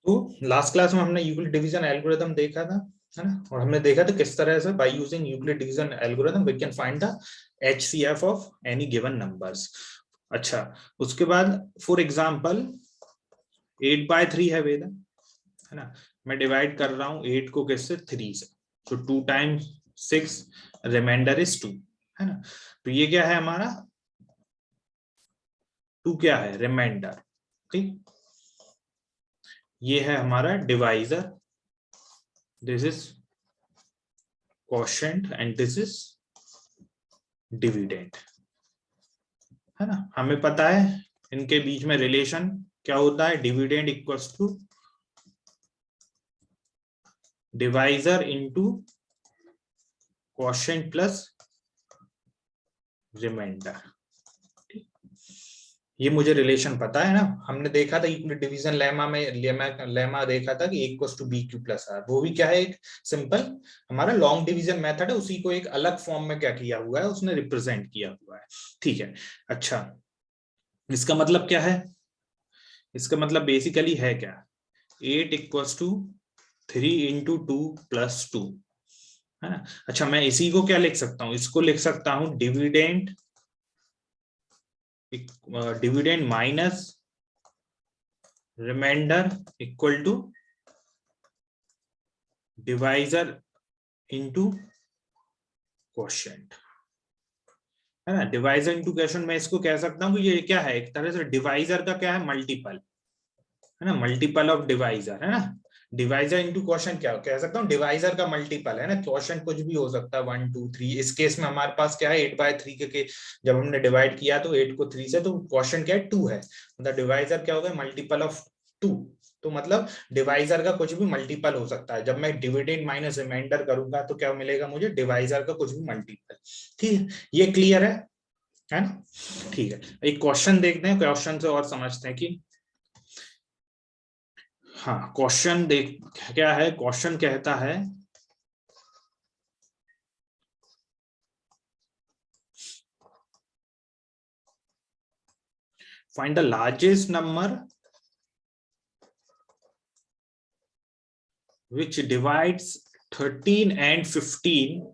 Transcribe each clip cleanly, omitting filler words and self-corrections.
तो last class में हमने यूक्लिड डिवीजन एल्गोरिथम देखा था, है ना, और हमने देखा था किस तरह से by using Euclid division algorithm we can find the HCF of any given numbers. अच्छा, उसके बाद फॉर एग्जांपल 8/3 है वेदा, है ना, मैं डिवाइड कर रहा हूं 8 को किससे, 3 से, तो 2 टाइम्स 6 रिमाइंडर इज 2, है ना। तो ये क्या है हमारा 2 क्या है, रिमाइंडर, ठीक। ये है हमारा divisor, this is quotient and this is dividend, है ना। हमें पता है इनके बीच में रिलेशन क्या होता है, dividend equals to divisor into quotient plus remainder. ये मुझे रिलेशन पता है ना, हमने देखा था यूक्लिड डिवीजन लेमा में, लेमा देखा था कि a=b^q+r, वो भी क्या है, एक सिंपल हमारा लॉन्ग डिवीजन मेथड है, उसी को एक अलग फॉर्म में क्या किया हुआ है, उसने रिप्रेजेंट किया हुआ है, ठीक है। अच्छा, इसका मतलब क्या है, इसका मतलब बेसिकली है क्या, 8=3 × 2 + 2, है ना। अच्छा, मैं इसी को क्या लिख सकता हूँ, इसको लिख सकता हूँ dividend minus remainder equal to divisor into quotient, है ना। डिवाइजर इनटू क्वोशिएंट मैं इसको कह सकता हूँ कि ये क्या है, एक तरह से डिवाइजर का क्या है, मल्टीपल, है ना, मल्टीपल ऑफ डिवाइजर, है ना। डिवाइजर इनटू क्वोशिएंट क्या कह सकता हूँ, डिवाइजर का मल्टीपल, है ना। क्वोशिएंट कुछ भी हो सकता है, 1 2 3, इस केस में हमारे पास क्या है 8/3 के जब हमने डिवाइड किया तो 8 को 3 से, तो क्वोशिएंट क्या है 2 है, मतलब डिवाइजर क्या होगा, मल्टीपल ऑफ 2। तो मतलब डिवाइजर का कुछ भी मल्टीपल हो सकता है, जब मैं डिविडेंड माइनस रिमाइंडर करूंगा तो क्या मिलेगा मुझे, डिवाइजर का कुछ भी मल्टीपल, ठीक है। ये क्लियर है ना, ठीक है। एक क्वेश्चन देखते हैं, क्वेश्चन से और समझते हैं कि हाँ, क्वेश्चन देख क्या है, क्वेश्चन कहता है find the largest number which divides 13 and 15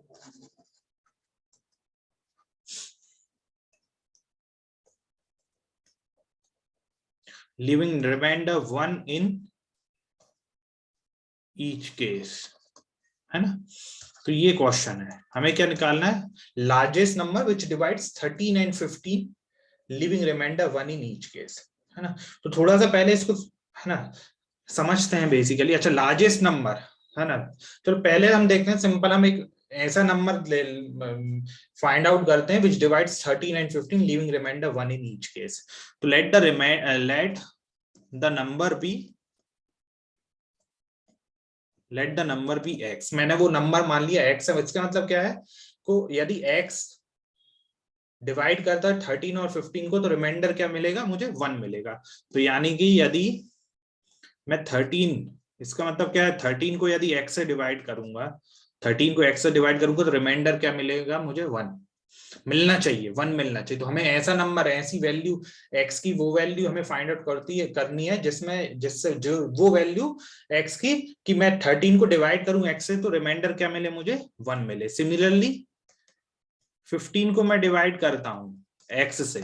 leaving remainder 1 in each case, है ना। तो ये क्वेश्चन है, हमें क्या निकालना है, largest number which divides 13 and 15 leaving remainder 1 in each case, है ना। तो थोड़ा सा पहले इसको, है ना, समझते हैं बेसिकली। अच्छा, लार्जेस्ट नंबर, है ना, चलो पहले हम देखते हैं सिंपल, हम एक ऐसा नंबर फाइंड आउट करते हैं which divides 13 and 15 leaving remainder 1 in each case। तो let the number be x, मैंने वो नंबर मान लिया x है, इसका मतलब क्या है, को यदि x डिवाइड करता है 13 और 15 को, तो रिमाइंडर क्या मिलेगा मुझे, 1 मिलेगा। तो यानी कि यदि मैं 13, इसका मतलब क्या है, 13 को यदि x से डिवाइड करूंगा, 13 को x से डिवाइड करूंगा, तो रिमाइंडर क्या मिलेगा मुझे, 1 मिलना चाहिए, 1 मिलना चाहिए। तो हमें ऐसा नंबर, ऐसी वैल्यू x की, वो वैल्यू हमें फाइंड आउट करनी है जिससे जो वो वैल्यू x की कि मैं 13 को डिवाइड करूं x से, तो रिमाइंडर क्या मिले मुझे, 1 मिले। सिमिलरली 15 को मैं डिवाइड करता हूं x से,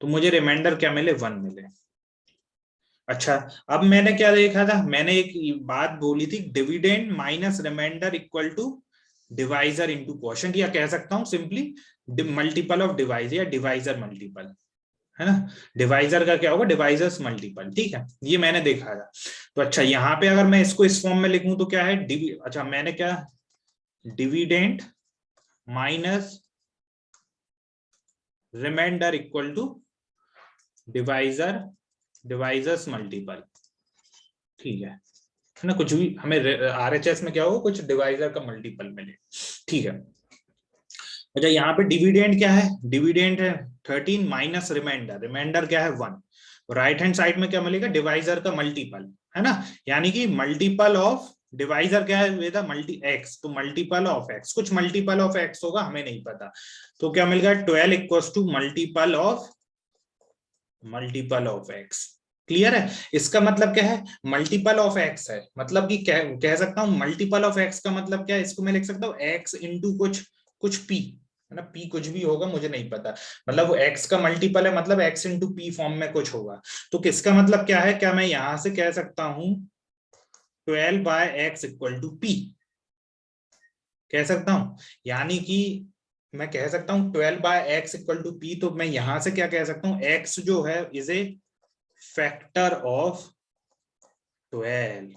तो मुझे रिमाइंडर क्या मिले, 1 मिले। अच्छा, अब मैंने क्या देखा था, मैंने एक बात बोली थी, dividend minus remainder equal to divisor into quotient, या कह सकता हूं सिंपली मल्टीपल ऑफ डिवाइजर या डिवाइजर मल्टीपल, है ना। डिवाइजर का क्या होगा, डिवाइजर्स मल्टीपल, ठीक है, ये मैंने देखा था। तो अच्छा, यहाँ पे अगर मैं इसको इस फॉर्म में लिखूं तो क्या है, अच्छा मैंने क्या, dividend minus remainder equal to divisors multiple, ठीक है ना। कुछ भी हमें RHS में क्या होगा, कुछ डिवाइजर का मल्टीपल मिले, ठीक है। अच्छा, यहाँ पे डिविडेंड क्या है, डिविडेंड है 13 माइनस रिमाइंडर, रिमाइंडर क्या है 1, राइट हैंड साइड में क्या मिलेगा, डिवाइजर का मल्टीपल, है ना। यानी कि मल्टीपल ऑफ डिवाइजर क्या है वेदा, x, तो मल्टीपल ऑफ x, कुछ मल्टीपल ऑफ x होगा, हमें नहीं पता, तो क्या मिल गया 12 equals to multiple of x, clear है? इसका मतलब क्या है, मल्टीपल ऑफ एक्स है, मतलब कि कह सकता हूं मल्टीपल ऑफ एक्स का मतलब क्या है, इसको मैं लिख सकता हूँ एक्स इंटू कुछ कुछ पी, है ना, पी कुछ भी होगा मुझे नहीं पता, मतलब वो एक्स का मल्टीपल है, मतलब एक्स इंटू पी फॉर्म में कुछ होगा। तो किसका मतलब क्या है, क्या मैं यहां से कह सकता हूं 12/x इक्वल टू पी, कह सकता हूं, यानी कि मैं कह सकता हूं 12/x इक्वल टू पी, तो मैं यहां से क्या कह सकता हूं, x जो है इज ए फैक्टर ऑफ 12,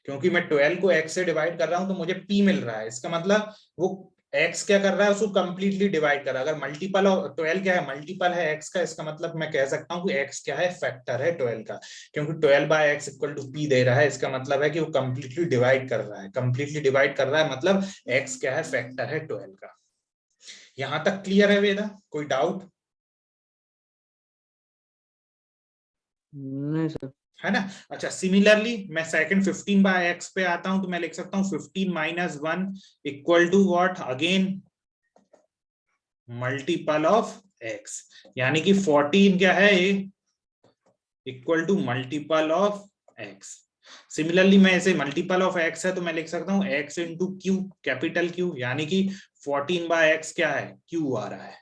क्योंकि मैं 12 को x से डिवाइड कर रहा हूं तो मुझे p मिल रहा है, इसका मतलब वो x क्या कर रहा है, उसको कंप्लीटली डिवाइड कर रहा है। अगर मल्टीपल ऑफ 12 क्या है, मल्टीपल है x का, इसका मतलब मैं कह सकता हूं कि x क्या है, फैक्टर है 12 का, क्योंकि 12/x इक्वल टू p दे रहा है, इसका मतलब है कि वो कंप्लीटली डिवाइड कर रहा है, कंप्लीटली डिवाइड कर रहा है, मतलब x क्या है, फैक्टर है 12 का। यहां तक क्लियर है वेदा, कोई डाउट? नहीं सर। है ना? अच्छा, सिमिलरली मैं सेकंड 15/x पे आता हूं, तो मैं लिख सकता हूं 15 - 1 equal to what, again multiple of x, यानी कि 14 क्या है, equal to multiple of x। Similarly मैं ऐसे मल्टीपल ऑफ x है तो मैं लिख सकता हूं x into Q, capital Q, यानी कि 14/x क्या है, q आ रहा है,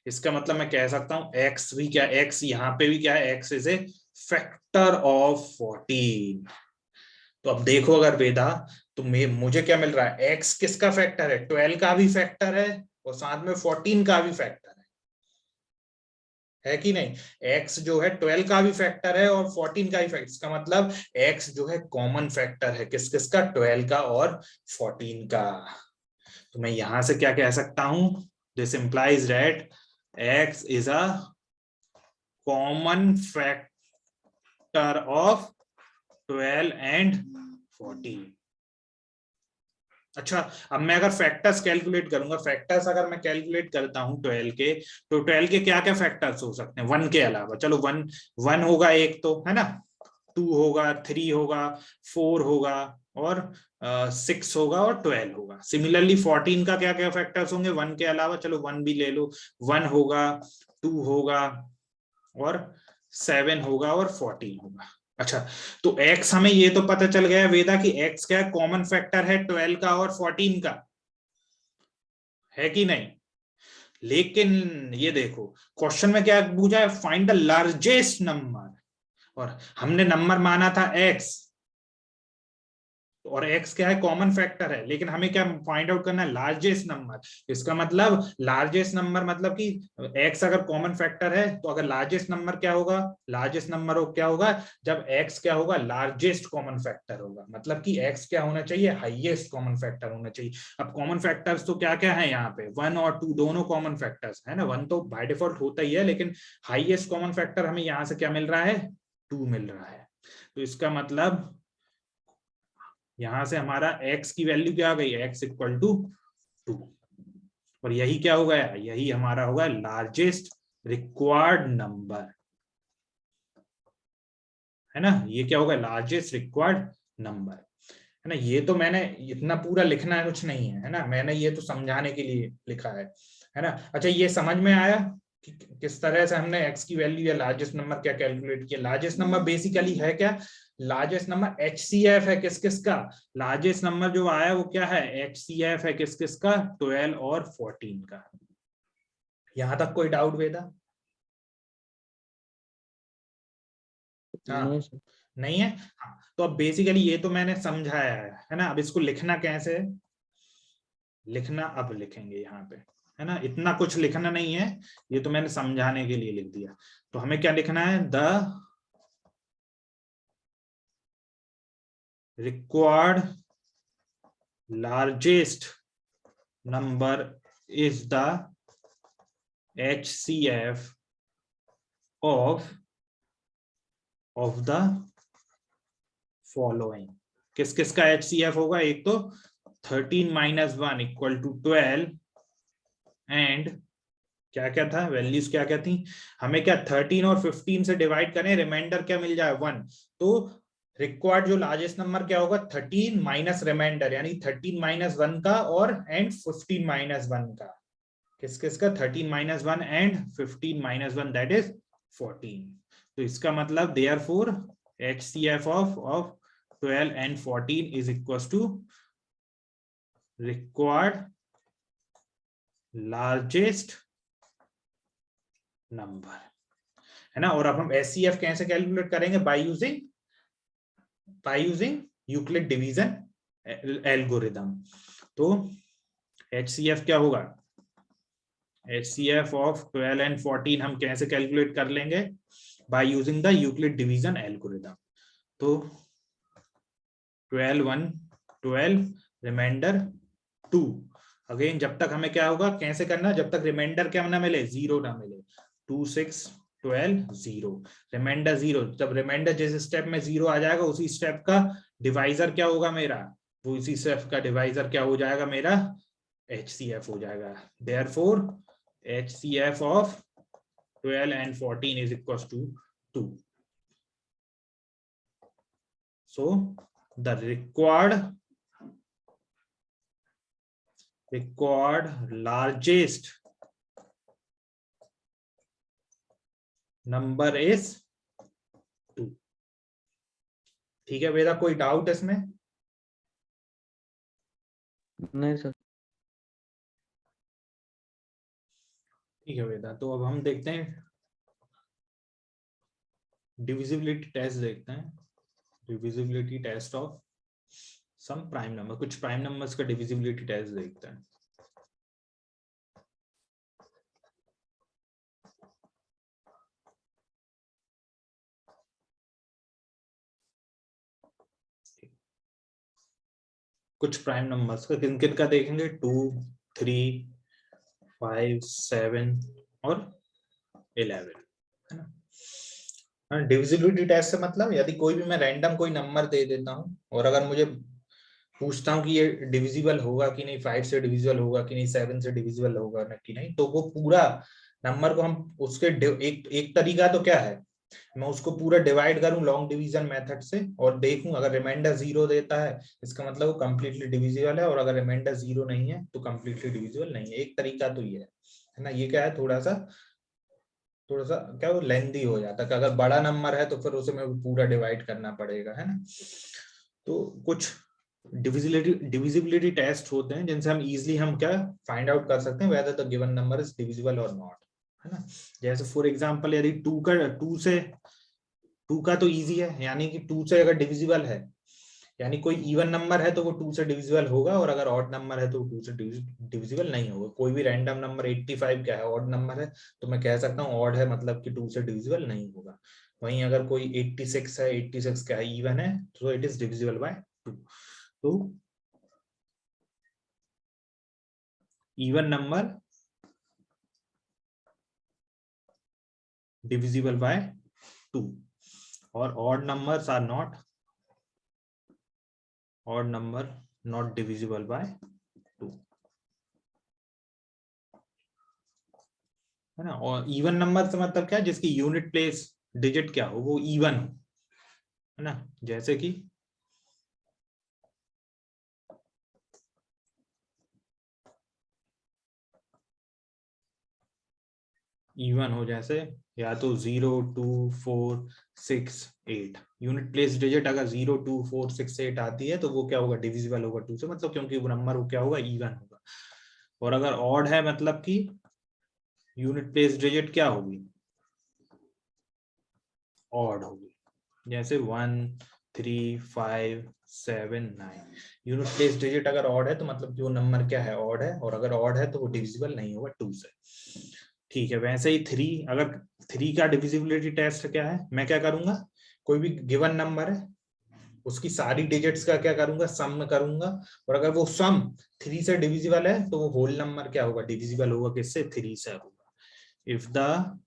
इसका मतलब मैं कह सकता हूं x भी क्या, x यहाँ पे भी क्या है, x is a factor of 14। तो अब देखो अगर वेदा, तो मुझे क्या मिल रहा है, x किसका फैक्टर है, 12 का भी फैक्टर है और साथ में 14 का भी फैक्टर है कि नहीं? x जो है 12 का भी फैक्टर है और 14 का भी फैक्टर, इसका मतलब x जो है कॉमन फैक्टर है किस किसका, 12 का और 14 का। तो मैं यहां से क्या कह सकता हूं, this implies that x is a common factor of 12 and 14। अच्छा, अब मैं अगर फैक्टर्स कैलकुलेट करूंगा, फैक्टर्स अगर मैं कैलकुलेट करता हूं 12 के, तो 12 के क्या क्या फैक्टर्स हो सकते हैं, 1 के अलावा, चलो 1 1 होगा एक तो, है ना, 2 होगा, 3 होगा, 4 होगा और 6 होगा और 12 होगा। सिमिलरली 14 का क्या क्या फैक्टर्स होंगे 1 के अलावा, चलो 1 भी ले लो, 1 होगा, 2 होगा और 7 होगा और 14 होगा। अच्छा, तो x हमें ये तो पता चल गया वेदा कि x क्या है, कॉमन फैक्टर है 12 का और 14 का, है कि नहीं? लेकिन ये देखो क्वेश्चन में क्या पूछा है, फाइंड द लार्जेस्ट नंबर, और हमने नंबर माना था x, और x क्या है, कॉमन फैक्टर है, लेकिन हमें क्या फाइंड आउट करना है, लार्जेस्ट नंबर। इसका मतलब लार्जेस्ट नंबर मतलब कि x अगर कॉमन फैक्टर है तो अगर लार्जेस्ट नंबर क्या होगा, लार्जेस्ट नंबर क्या होगा, जब x क्या होगा, लार्जेस्ट कॉमन फैक्टर होगा, मतलब कि x क्या होना चाहिए, हाईएस्ट कॉमन फैक्टर होना चाहिए। अब कॉमन फैक्टर्स तो क्या क्या है यहाँ पे, 1 और 2 दोनों कॉमन फैक्टर्स है ना, 1 तो बाय डिफॉल्ट होता ही है, लेकिन हाईएस्ट कॉमन फैक्टर हमें यहाँ से क्या मिल रहा है, 2 मिल रहा है। तो इसका मतलब यहां से हमारा x की वैल्यू क्या आ गई, x इक्वल टू 2, और यही क्या हो गया, यही हमारा होगा लार्जेस्ट रिक्वायर्ड नंबर, है ना, ये क्या होगा, लार्जेस्ट रिक्वायर्ड नंबर, है ना। ये तो मैंने इतना पूरा लिखना है कुछ नहीं है, है ना, मैंने ये तो समझाने के लिए लिखा है ना। अच्छा, ये समझ में आया कि किस तरह से हमने x की वैल्यू या लार्जेस्ट नंबर क्या कैलकुलेट किया। लार्जेस्ट नंबर बेसिकली है क्या, लार्जेस्ट नंबर HCF है किस किस का, लार्जेस्ट नंबर जो आया वो क्या है, HCF है किस किस का, 12 और 14 का। यहां तक कोई डाउट वेदा? नहीं हाँ, सर। नहीं है। हाँ, तो अब बेसिकली ये तो मैंने समझाया है ना, अब इसको लिखना कैसे है, लिखना अब लिखेंगे यहाँ पे, है ना, इतना कुछ लिखना नहीं है, ये तो मैंने समझाने के लिए लिख दिया। तो हमें क्या लिखना है, the required largest number is the HCF of the following. किस किस का HCF होगा, एक तो 13 - 1 इक्वल टू 12 एंड क्या क्या था, वैल्यूज क्या क्या थी, हमें क्या 13 और 15 से डिवाइड करें, रिमाइंडर क्या मिल जाए 1, तो रिक्वायर्ड जो लार्जेस्ट नंबर क्या होगा, 13 माइनस रिमाइंडर, यानी 13 - 1 का और एंड 15 - 1 का, किस किस का, 13 - 1 एंड 15 - 1, दैट इज 14। तो इसका मतलब therefore HCF of 12 and 14 is equals to required largest number, है ना। और अब हम HCF कैसे कैलकुलेट करेंगे? Bye using Euclid division algorithm. तो HCF क्या होगा? HCF ऑफ 12 and 14 हम कैसे कैलकुलेट कर लेंगे? By using the Euclid division algorithm. तो 12 1 12 रिमाइंडर 2। अगेन जब तक हमें क्या होगा, कैसे करना, जब तक रिमाइंडर क्या ना मिले, 0 ना मिले। 2 6 12 0 रिमाइंडर 0। जब रिमाइंडर जिस स्टेप में 0 आ जाएगा उसी स्टेप का डिवाइजर क्या होगा मेरा, वो इसी स्टेप का डिवाइजर क्या हो जाएगा मेरा, HCF हो जाएगा। Therefore HCF of 12 and 14 is equals to 2. So the required largest number is 2। ठीक है वेदा, कोई डाउट इसमें? नहीं सर। ठीक है वेदा, तो अब हम देखते हैं डिविजिबिलिटी टेस्ट देखते हैं। Divisibility test of some prime number, कुछ प्राइम नंबर्स का डिविजिबिलिटी टेस्ट देखते हैं। कुछ प्राइम नंबर्स का किन किन का देखेंगे, 2 3 5 7 और 11, है ना। डिविजिबिलिटी टेस्ट से मतलब यदि कोई भी मैं रैंडम कोई नंबर दे देता हूं और अगर मुझे पूछता हूं कि ये डिविजिबल होगा कि नहीं, 5 से डिविजिबल होगा कि नहीं, 7 से डिविजिबल होगा कि नहीं, तो वो पूरा नंबर को हम उसके एक तरीका तो क्या है, मैं उसको पूरा डिवाइड करूं लॉन्ग डिवीजन मेथड से और देखूं अगर रिमाइंडर 0 देता है इसका मतलब वो कंप्लीटली डिविजिबल है, और अगर रिमाइंडर 0 नहीं है तो कंप्लीटली डिविजिबल नहीं है। एक तरीका तो ये है ना। ये क्या है, थोड़ा सा क्या वो लेंदी हो जाता है कि अगर बड़ा नंबर है तो फिर उसे मैं पूरा डिवाइड करना पड़ेगा, है ना। तो कुछ डिविजिबिलिटी टेस्ट होते हैं जिनसे हम इजीली हम क्या फाइंड आउट कर सकते हैं whether the given number is divisible और नॉट, है ना। जैसे फॉर एग्जांपल यदि 2 का तो इजी है, यानी कि 2 से अगर डिविजिबल है, यानी कोई इवन नंबर है तो वो 2 से डिविजिबल होगा, और अगर ऑड नंबर है तो 2 से डिविजिबल नहीं होगा। कोई भी रैंडम नंबर 85 क्या है, ऑड नंबर है, तो मैं कह सकता हूँ ऑड है, मतलब कि 2 से डिविजिबल नहीं होगा। वहीं अगर कोई 86 है, 86 क्या है, इवन है, तो इट इज डिविजिबल बाय 2। तो इवन नंबर डिविजिबल बाय 2 और odd numbers are not divisible by 2, है ना। और इवन नंबर से मतलब क्या है, जिसकी यूनिट प्लेस डिजिट क्या हो, वो इवन हो, है ना। जैसे कि इवन हो, जैसे या तो 0 2 4 6 8, यूनिट प्लेस डिजिट अगर 0 2 4 6 8 आती है तो वो क्या होगा, डिविजिबल होगा 2 से, मतलब क्योंकि वो नंबर वो क्या होगा, इवन होगा। और अगर ऑड है मतलब कि यूनिट प्लेस डिजिट क्या होगी, ऑड होगी, जैसे 1 3 5 7 9। यूनिट प्लेस डिजिट अगर ऑड है तो मतलब कि वो नंबर क्या है, ऑड है, और अगर ऑड है तो वो डिविजिबल नहीं होगा 2 से। ठीक है, वैसे ही 3, अगर 3 का डिविजिबिलिटी टेस्ट क्या है, मैं क्या करूंगा, कोई भी गिवन नंबर है उसकी सारी डिजिट्स का क्या करूंगा, सम करूंगा, और अगर वो सम 3 से डिविजिबल है तो वो होल नंबर क्या होगा, डिविजिबल होगा किससे, 3 से होगा। If the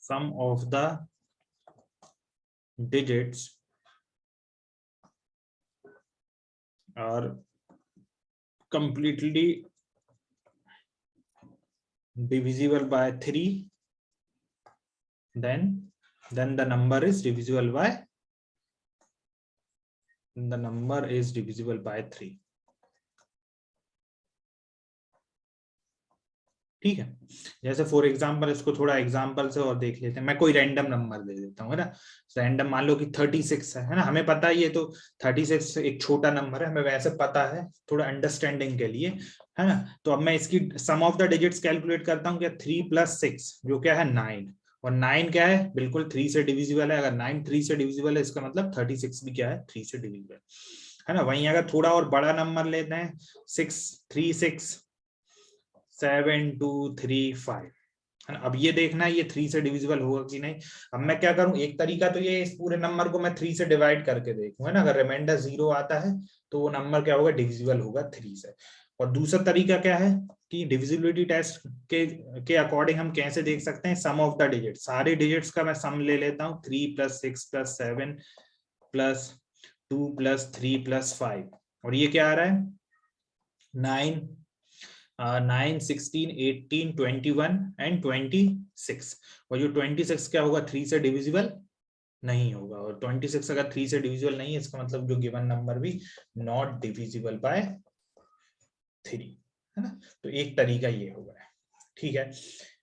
sum of the digits are completely divisible by 3, then the number is divisible by 3। ठीक है, जैसे फॉर एग्जांपल इसको थोड़ा एग्जांपल से और देख लेते हैं। मैं कोई रैंडम नंबर दे देता हूँ, है ना। रैंडम मान लो कि 36 है ना। हमें पता है ये तो 36 एक छोटा नंबर है, हमें वैसे पता है, थोड़ा अंडरस्टैंडिंग के लिए, है ना। तो अब मैं इसकी सम ऑफ द डिजिट्स कैलकुलेट करता हूँ। क्या 3 + 6 जो क्या है 9, और 9 क्या है, बिल्कुल 3 से डिविजिबल है। अगर 9 3 से डिविजिबल है, इसका मतलब 36 भी क्या है, 3 से डिविजिबल है ना। वहीं अगर थोड़ा और बड़ा नंबर लेते हैं, 6 3 6 7 2 3 5, है ना। अब ये देखना है ये 3 से डिविजिबल होगा कि नहीं। अब मैं क्या करूं, एक तरीका तो ये, इस पूरे नंबर को मैं 3 से डिवाइड करके देखूं, है ना। अगर रिमाइंडर 0 आता है तो वो नंबर क्या होगा, डिविजिबल होगा 3 से। और दूसरा तरीका क्या है कि डिविजिबिलिटी टेस्ट के अकॉर्डिंग हम कैसे देख सकते हैं, सम ऑफ द डिजिट, सारे डिजिट्स का मैं सम ले लेता हूँ। 3 + 6 + 7 + 2 + 3 + 5, और ये क्या आ रहा है 9 9 16 18 21 एंड 26। और जो 26 क्या होगा, 3 से डिविजिबल नहीं होगा। और 26 अगर 3 से डिविजिबल नहीं है, इसका मतलब जो गिवन नंबर भी नॉट डिविजिबल बाय 3, है ना। तो एक तरीका ये होगा, ठीक है।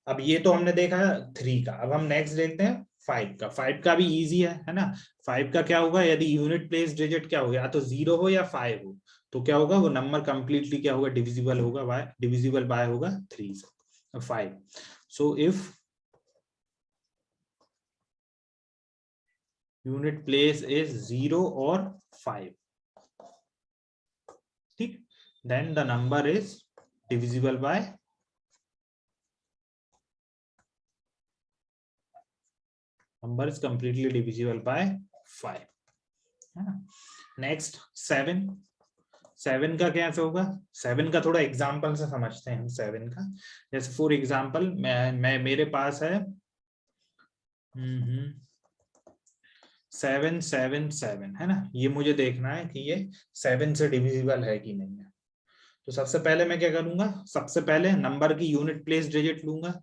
अब ये तो हमने देखा 3 का। अब हम नेक्स्ट देखते हैं 5 का। 5 का भी इजी है ना। 5 का क्या होगा, यदि यूनिट प्लेस डिजिट क्या हो, या तो 0 हो या 5 हो, तो क्या होगा, वो नंबर कंप्लीटली क्या होगा, डिविजिबल होगा बाय, डिविजिबल बाय होगा 3 से 5। So if unit place is 0 और 5, ठीक, then the number is divisible by, number is completely divisible by 5, है ना। नेक्स्ट 7। 7 का कैसे होगा, 7 का थोड़ा एग्जांपल से समझते हैं हम 7 का। जैसे फॉर एग्जांपल मैं मेरे पास है 7 7 7, है ना। ये मुझे देखना है कि ये 7 से डिविजिबल है कि नहीं है। तो सबसे पहले मैं क्या करूंगा, सबसे पहले नंबर की यूनिट प्लेस डिजिट लूंगा।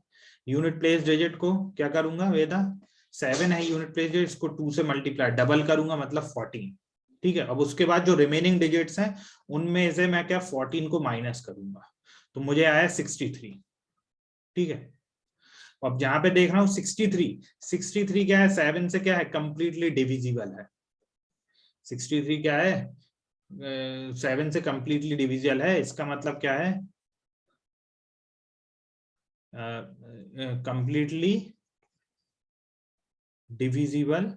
यूनिट प्लेस डिजिट को क्या करूंगा, वेदा 7 है यूनिट प्लेस डिजिट, इसको 2 से मल्टीप्लाई डबल करूंगा, मतलब 14, ठीक है। अब उसके बाद जो रिमेनिंग डिजिट्स हैं उनमें से मैं क्या 14 को माइनस करूंगा, तो मुझे आया 63, ठीक है। अब जहां पे देख रहा हूँ 63 क्या है, 7 से क्या है, कंप्लीटली डिविजिबल है। 63 क्या है, 7 से कंप्लीटली डिविजिबल है। इसका मतलब क्या है, completely divisible.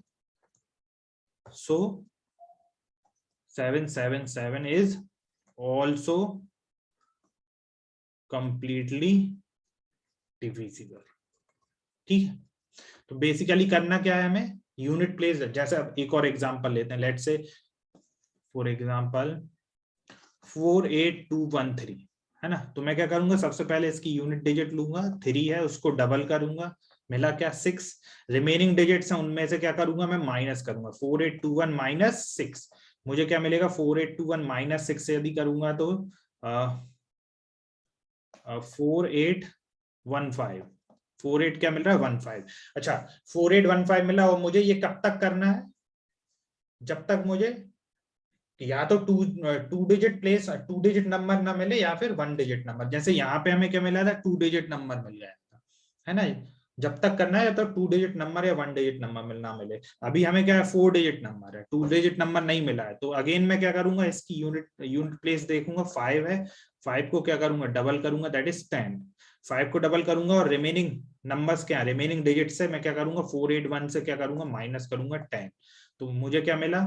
So 7 7 7 is also completely divisible, ठीक है। तो बेसिकली करना क्या है हमें, यूनिट प्लेस, जैसे अब एक और एग्जांपल लेते हैं, लेट्स से फॉर एग्जांपल 48213, है ना। तो मैं क्या करूंगा, सबसे पहले इसकी यूनिट डिजिट लूंगा, 3 है उसको डबल करूंगा, मिला क्या 6। रिमेनिंग डिजिट्स हैं उनमें से क्या करूंगा, मैं माइनस करूंगा, 4821 माइनस 6, मुझे क्या मिलेगा, 4821 माइनस 6 से यदि करूंगा तो 4815, 48 क्या मिल रहा है 15। अच्छा 4815 मिला, और मुझे ये कब तक करना है, जब तक मुझे या तो two digit place, two digit number ना मिले, या फिर 1 डिजिट नंबर। जैसे यहाँ पे हमें क्या मिला था, 2 डिजिट नंबर मिल गया था, है ना। जब तक करना है, जब तक 2 डिजिट नंबर या 1 डिजिट नंबर मिलना मिले। अभी हमें क्या है, 4 डिजिट नंबर है, 2 डिजिट नंबर नहीं मिला है, तो अगेन मैं क्या करूंगा, इसकी यूनिट प्लेस देखूंगा, 5 है, 5 को क्या करूंगा, डबल करूंगा, दैट इज 10। 5 को डबल करूंगा, और रिमेनिंग नंबर्स क्या, रिमेनिंग डिजिट से मैं क्या करूंगा, 481 से क्या करूंगा, माइनस करूंगा 10। तो मुझे क्या मिला,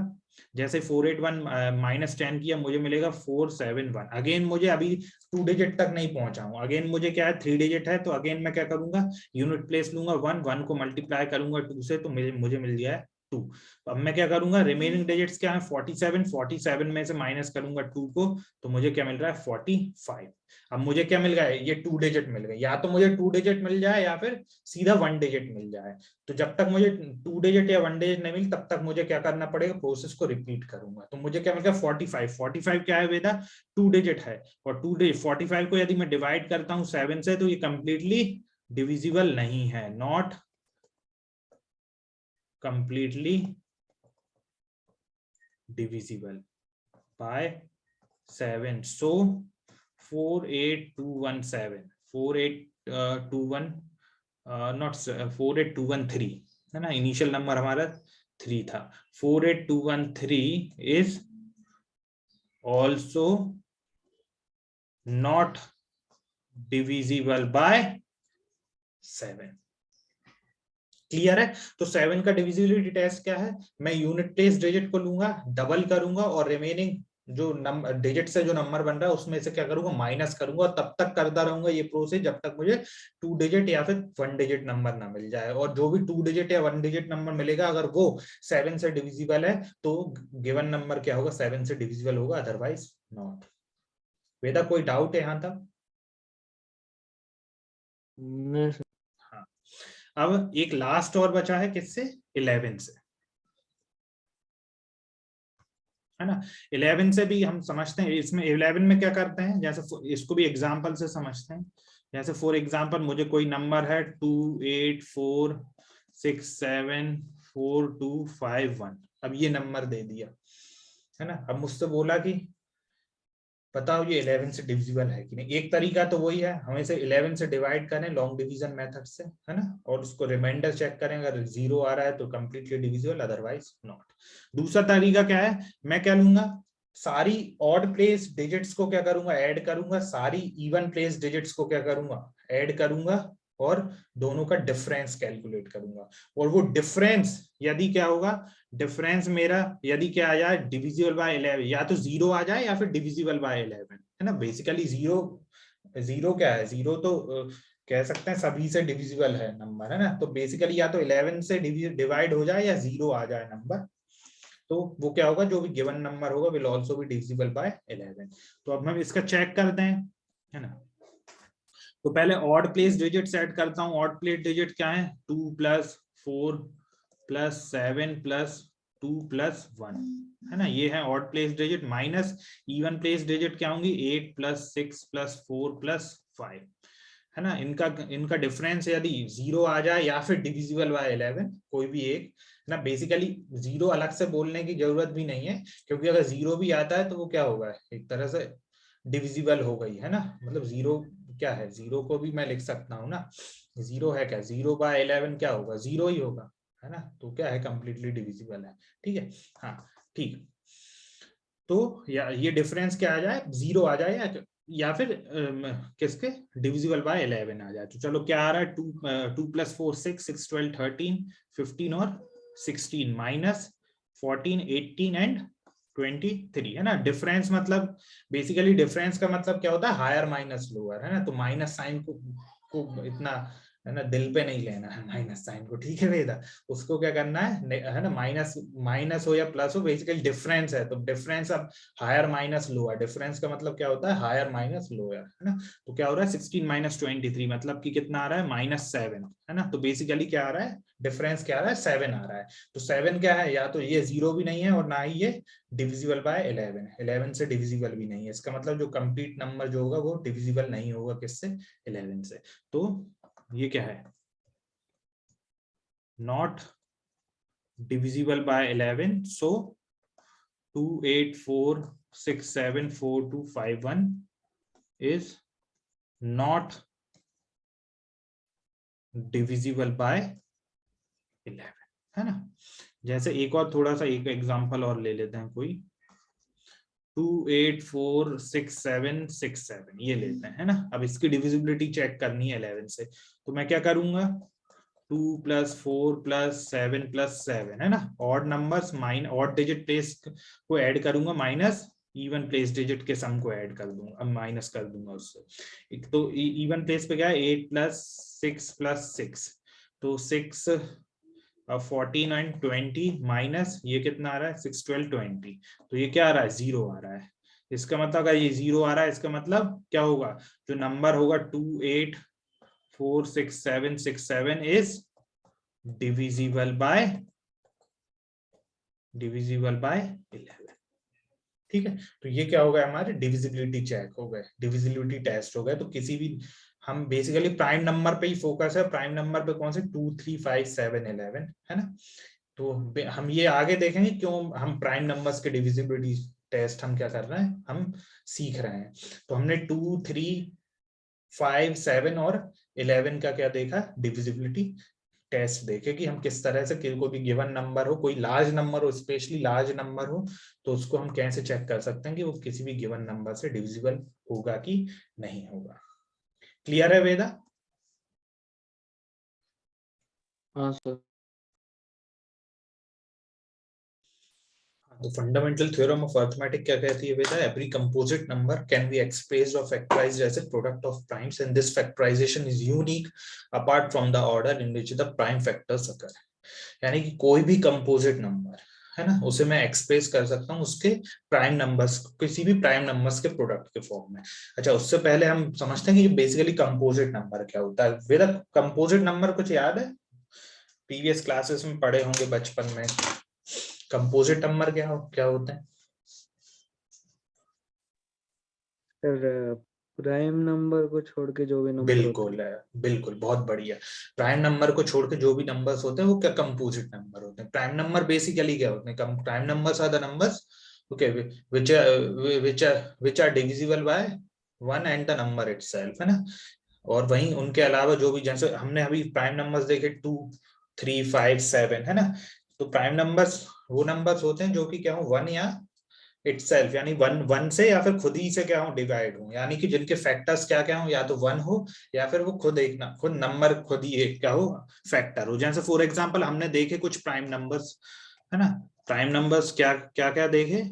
जैसे 481 माइनस 10 किया, मुझे मिलेगा 471। अगेन मुझे अभी 2 डिजिट तक नहीं पहुंचा हूं, अगेन मुझे क्या है 3 डिजिट है, तो अगेन मैं क्या करूंगा, यूनिट प्लेस लूंगा, 1 को मल्टीप्लाई करूंगा 2 से, तो मुझे मिल गया है 2। अब मैं क्या करूंगा, रिमेनिंग डिजिट्स क्या है 47, 47 में से माइनस करूंगा 2 को, तो मुझे क्या मिल रहा है 45। अब मुझे क्या मिल गया है, ये 2 डिजिट मिल गए, या तो मुझे 2 डिजिट मिल जाए या फिर सीधा 1 डिजिट मिल जाए। तो जब तक मुझे 2 डिजिट या 1 डिजिट नहीं मिली, तब तक मुझे क्या करना पड़ेगा, प्रोसेस को रिपीट करूंगा। तो मुझे क्या मिल गया 45। 45 क्या है वेदा, 2 डिजिट है, और 2 डिजिट 45 को यदि मैं डिवाइड करता हूं 7 से, तो ये कंप्लीटली डिविजिबल नहीं है, not completely divisible by 7। So 48217, not 48213 है ना, इनिशियल नंबर हमारा 3 था। 48213 is also not divisible bye 7। Clear है? तो 7 का डिविजिबिलिटी टेस्ट क्या है, मैं यूनिट प्लेस डिजिट को लूंगा, डबल करूंगा और रिमेनिंग जो नंबर डिजिट से जो नंबर बन रहा है उसमें से क्या करूंगा, माइनस करूंगा, और तब तक करता रहूंगा ये प्रोसेस जब तक मुझे 2 डिजिट या फिर 1 डिजिट नंबर ना मिल जाए। और जो भी 2 डिजिट या 1 डिजिट नंबर मिलेगा अगर वो 7 से डिविजिबल है तो गिवन नंबर क्या होगा, 7 से डिविजिबल होगा, अदरवाइज नॉट। वेदा कोई डाउट है यहां तक? हाँ, अब एक लास्ट और बचा है, किससे, 11 से, है ना। 11 से भी हम समझते हैं, इसमें 11 में क्या करते हैं, जैसे इसको भी एग्जांपल से समझते हैं। जैसे फॉर एग्जांपल मुझे कोई नंबर है 2846742551, अब ये नंबर दे दिया, है ना। अब मुझसे बोला कि बताओ ये 11 से डिविजिबल है कि नहीं। एक तरीका तो वही है, हम इसे 11 से डिवाइड करें लॉन्ग डिवीजन मेथड से, है ना, और उसको रिमाइंडर चेक करें, अगर 0 आ रहा है तो कंप्लीटली डिविजिबल, अदरवाइज नॉट। दूसरा तरीका क्या है, मैं क्या लूंगा, सारी ऑड प्लेस डिजिट्स को क्या करूंगा, ऐड करूंगा, सारी इवन प्लेस डिजिट्स को क्या करूंगा, ऐड करूंगा, और दोनों का डिफरेंस कैलकुलेट करूंगा। और वो डिफरेंस यदि क्या होगा, डिफरेंस मेरा यदि क्या आ जाए, डिविजिबल बाय 11, या तो 0 आ जाए या फिर डिविजिबल बाय 11, है ना। बेसिकली 0 क्या है, 0 तो कह सकते हैं सभी से डिविजिबल है नंबर, है ना। तो बेसिकली या तो 11 से डिवाइड हो जाए या 0 आ जाए नंबर, तो वो क्या होगा, जो भी गिवन नंबर होगा will also be divisible by 11। तो अब हम इसका चेक करते हैं, है ना। तो पहले ऑड प्लेस डिजिट सेट करता हूँ। ऑड प्लेस डिजिट क्या है, 2 + 4 + 7 + 2 + 1, है ना, ये है odd place digit. Minus even place digit क्या होंगी, 8 + 6 + 4 + 5, है ना। इनका डिफरेंस यदि 0 आ जाए या फिर डिविजिबल बाय 11, कोई भी एक, है ना। बेसिकली 0 अलग से बोलने की जरूरत भी नहीं है, क्योंकि अगर 0 भी आता है तो वो क्या होगा, एक तरह से डिविजिबल हो गई, है ना। मतलब 0 क्या है, 0 को भी मैं लिख सकता हूँ ना, 0 है क्या, 0 बाय 11 क्या होगा, 0 ही होगा, है ना। तो क्या है, कंप्लीटली डिविजिबल है, ठीक है। हाँ ठीक, तो या ये डिफरेंस क्या आ जाए, 0 आ जाए, या फिर किसके, डिविजिबल बाय 11 आ जाए। तो चलो क्या आ रहा है, 2 + 4 6 6 12 13 15 और 16 माइनस 14 18 एंड 23, है ना। डिफरेंस मतलब बेसिकली डिफरेंस का मतलब क्या होता है, हायर माइनस लोअर, है ना। तो माइनस साइन को इतना, है ना, दिल पे नहीं लेना है माइनस साइन को, ठीक है वेदा। उसको क्या करना है ना, माइनस माइनस हो या प्लस हो, बेसिकली डिफरेंस है, तो डिफरेंस अब हायर माइनस लोअर, डिफरेंस का मतलब क्या होता है, हायर माइनस लोअर, है ना। तो क्या हो रहा है, 16 - 23 मतलब कि कितना आ रहा है, -7, है ना। तो बेसिकली क्या आ रहा है, डिफरेंस क्या आ रहा है, 7 आ रहा है। तो 7 क्या है, या तो ये 0 भी नहीं है और ना ही ये डिविजिबल बाय 11 है, 11 से डिविजिबल भी नहीं है। इसका मतलब जो कंप्लीट नंबर जो होगा वो डिविजिबल नहीं होगा किससे, 11 से। तो ये क्या है, not divisible bye 11, so 284674251 is not divisible bye 11, है ना। जैसे एक और थोड़ा सा एक एग्जांपल और ले लेते हैं, कोई 2846767 ये लेते हैं, है ना। अब इसकी डिविजिबिलिटी चेक करनी है 11 से, तो मैं क्या करूंगा, 2 + 4 + 7 + 7, है ना। Odd numbers odd digit place को ऐड करूंगा, माइनस इवन प्लेस डिजिट के सम को ऐड कर दूंगा, अब माइनस कर दूंगा उससे। एक तो इवन प्लेस पे क्या है, 8 + 6 + 6, तो 6 अब 14 एंड 20 माइनस ये कितना आ रहा है, 6 12 20, तो ये क्या आ रहा है, 0 आ रहा है। इसका मतलब अगर ये 0 आ रहा है, इसका मतलब क्या होगा, जो नंबर होगा 2846767 इज डिविजिबल बाय 11, ठीक है। तो ये क्या हो गया, हमारे डिविजिबिलिटी चेक हो गए, डिविजिबिलिटी टेस्ट हो गए। तो किसी भी, हम बेसिकली प्राइम नंबर पे ही फोकस है, प्राइम नंबर पे कौन से, 2 3 5 7 11, है ना। तो हम ये आगे देखेंगे क्यों हम प्राइम नंबर्स के डिविजिबिलिटी टेस्ट हम क्या कर रहे हैं, हम सीख रहे हैं। तो हमने 2 3 5 7 और 11 का क्या देखा, डिविजिबिलिटी टेस्ट देखे कि हम किस तरह से कोई भी गिवन नंबर हो, कोई लार्ज नंबर हो, स्पेशली लार्ज नंबर हो, तो उसको हम कैसे चेक कर सकते हैं कि वो किसी भी गिवन नंबर से डिविजिबल होगा कि नहीं होगा। क्लियर है वेदा? हाँ सर। तो फंडामेंटल थ्योरम ऑफ अरिथमेटिक क्या कहती है बेटा, every composite number can be expressed और factorized as a product of primes and this factorisation is unique apart from the order in which the prime factors occur. यानी कि कोई भी composite number है ना, उसे मैं एक्सप्रेस कर सकता हूँ उसके प्राइम नंबर्स, किसी भी प्राइम नंबर्स के प्रोडक्ट के फॉर्म में। अच्छा, उससे पहले हम समझते हैं कि बेसिकली कंपोजिट नंबर क्या होता है। वेदा, कंपोजिट नंबर कुछ याद है? प्रीवियस क्लासेस में पढ़े होंगे बचपन में। कंपोजिट नंबर क्या होते हैं? सर प्राइम नंबर को छोड़ के जो भी नंबर होते बिल्कुल है, बिल्कुल, बहुत बढ़िया। प्राइम नंबर को छोड़ के जो भी नंबर्स होते हैं वो क्या कंपोजिट नंबर होते हैं। प्राइम नंबर बेसिकली क्या होते हैं, prime numbers are the numbers okay which are divisible by 1 and the number itself, है ना। और वहीं उनके अलावा जो भी, जैसे हमने अभी प्राइम नंबर्स देखे 2 3 5 7, है ना। तो प्राइम नंबर्स वो नंबर्स होते हैं जो कि क्या हो, 1 या इटसेल्फ, यानी वन से या फिर खुद ही से क्या हो, डिवाइड हो, यानी कि जिनके फैक्टर्स क्या क्या हो, या तो 1 हो या फिर वो खुद नंबर खुद ही एक क्या हो, फैक्टर हो। जैसे फॉर एग्जांपल हमने देखे कुछ प्राइम नंबर्स, है ना। प्राइम नंबर्स क्या क्या क्या देखे,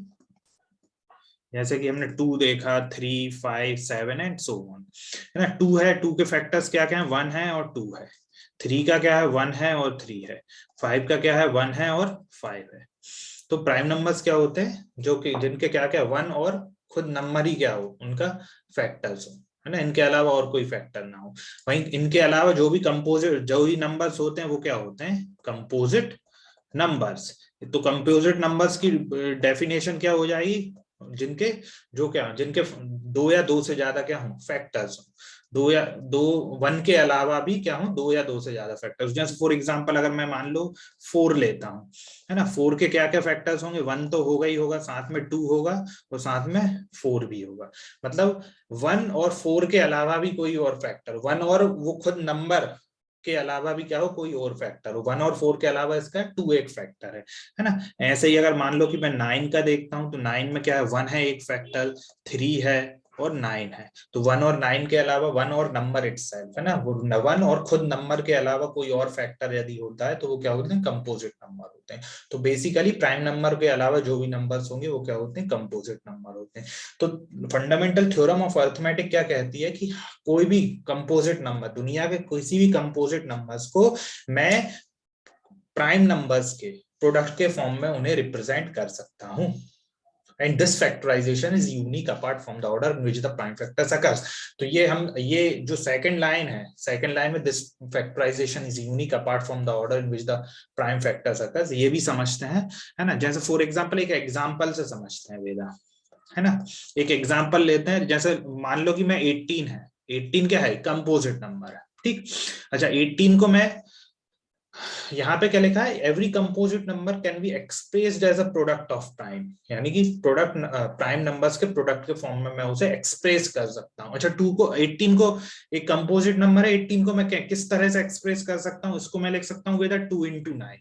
जैसे कि हमने 2 देखा, 3 5 7 एंड सो ऑन, है ना। 2 है, 2 के फैक्टर्स क्या क्या है, 1 है और 2 है। 3 का क्या है, 1 है और 3 है। 5 का क्या है, 1 है और 5 है। तो प्राइम नंबर्स क्या होते हैं, जो कि जिनके क्या क्या 1 और खुद नंबर ही क्या हो, उनका फैक्टर्स हो, है ना। इनके अलावा और कोई फैक्टर ना हो। वहीं इनके अलावा जो भी कंपोजिट जो ही नंबर्स होते हैं वो क्या होते हैं, कंपोजिट नंबर्स। तो कंपोजिट नंबर्स की डेफिनेशन क्या हो जाएगी, जिनके जो क्या जिनके 2 या 2 से ज्यादा क्या हो, फैक्टर्स हो। 2 या 2, 1 के अलावा भी क्या हो, 2 या 2 से ज्यादा फैक्टर्स। जैसे फॉर एग्जांपल अगर मैं मान लो 4 लेता हूँ, है ना। 4 के क्या क्या फैक्टर्स होंगे, 1 तो होगा ही होगा, साथ में 2 होगा और साथ में 4 भी होगा। मतलब 1 और 4 के अलावा भी कोई और फैक्टर, 1 और वो खुद नंबर के अलावा भी क्या हो, कोई और फैक्टर हो। 1 और 4 के अलावा इसका 2 एक फैक्टर है ना। ऐसे ही अगर मान लो कि मैं 9 का देखता हूं, तो 9 में क्या है, 1 है एक फैक्टर, 3 है और 9 है। तो 1 और 9 के अलावा 1 और नंबर इटसेल्फ, है ना, वो 1 और खुद नंबर के अलावा कोई और फैक्टर यदि होता है तो वो क्या होते हैं, कंपोजिट नंबर होते हैं। तो बेसिकली प्राइम नंबर के अलावा जो भी नंबर्स होंगे वो क्या होते हैं, कंपोजिट नंबर होते हैं। तो फंडामेंटल थ्योरम ऑफ अरिथमेटिक क्या कहती है कि कोई भी कंपोजिट नंबर, दुनिया के किसी भी कंपोजिट नंबर्स को मैं प्राइम नंबर्स के प्रोडक्ट के फॉर्म में उन्हें रिप्रेजेंट कर सकता हूं। And this factorisation is unique apart from the order in which the prime factors occurs. तो ये जो सेकंड लाइन है, सेकंड लाइन में this factorisation is unique apart from the order in which the prime factors occurs, ये भी समझते हैं, है ना। जैसे फॉर एग्जांपल एक एग्जांपल से समझते हैं वेदा, है ना। एक एग्जांपल लेते हैं, जैसे मान लो कि मैं 18 है, 18 क्या है, कंपोजिट नंबर है, ठीक। अच्छा, 18 को मैं यहाँ पे क्या लिखा है, every composite number can be expressed as a product of prime, यानी कि प्रोडक्ट प्राइम नंबर्स के प्रोडक्ट के फॉर्म में मैं उसे एक्सप्रेस कर सकता हूँ। अच्छा, 18 को एक कंपोजिट नंबर है, 18 को मैं किस तरह से एक्सप्रेस कर सकता हूँ, इसको मैं लिख सकता हूँ विद 2 into 9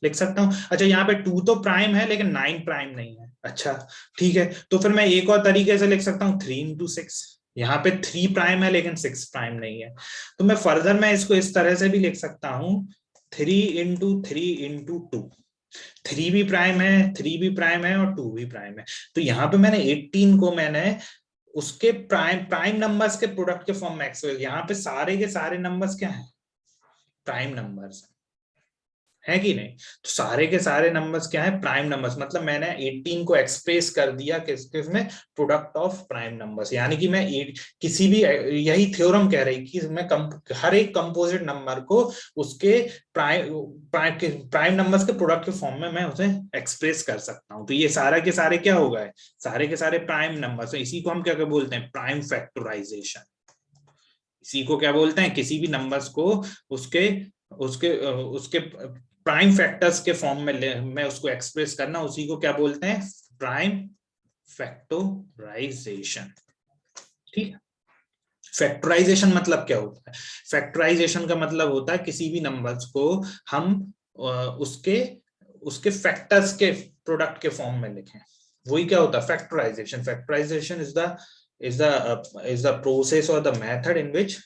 लिख सकता हूँ। अच्छा, यहाँ पे 2 तो प्राइम है लेकिन 9 प्राइम नहीं है। अच्छा, ठीक है, तो फिर मैं एक और तरीके से लिख सकता हूँ 3 into 6। यहाँ पे 3 प्राइम है लेकिन 6 प्राइम नहीं है। तो मैं फर्दर मैं इसको इस तरह से भी लिख सकता हूँ 3 into 3 into 2। 3 भी प्राइम है, 3 भी प्राइम है और 2 भी प्राइम है। तो यहाँ पे मैंने 18 को मैंने उसके प्राइम नंबर्स के प्रोडक्ट के फॉर्म में एक्सप्रेस, यहाँ पे सारे के सारे नंबर्स क्या है, प्राइम नंबर्स है कि नहीं। तो सारे के सारे नंबर्स क्या है, प्राइम नंबर्स। मतलब मैंने 18 को एक्सप्रेस कर दिया किस में, प्रोडक्ट ऑफ प्राइम नंबर्स। यानी कि मैं किसी भी, यही थ्योरम कह रही कि मैं हर एक कंपोजिट नंबर को उसके प्राइम नंबर्स के प्रोडक्ट के फॉर्म में मैं उसे एक्सप्रेस कर सकता हूं। तो ये सारे के सारे क्या हो गए, सारे के सारे प्राइम नंबर्स। इसी को हम क्या बोलते हैं, प्राइम फैक्टराइजेशन। इसी को क्या बोलते हैं, किसी भी नंबर्स को उसके उसके उसके प्राइम फैक्टर्स के फॉर्म में उसको एक्सप्रेस करना, उसी को क्या बोलते हैं, प्राइम फैक्टराइजेशन। ठीक है। फैक्टराइजेशन मतलब क्या होता है? फैक्टराइजेशन का मतलब होता है किसी भी नंबर्स को हम उसके उसके फैक्टर्स के प्रोडक्ट के फॉर्म में लिखें, वही क्या होता है factorization. Factorization is the process और the method in which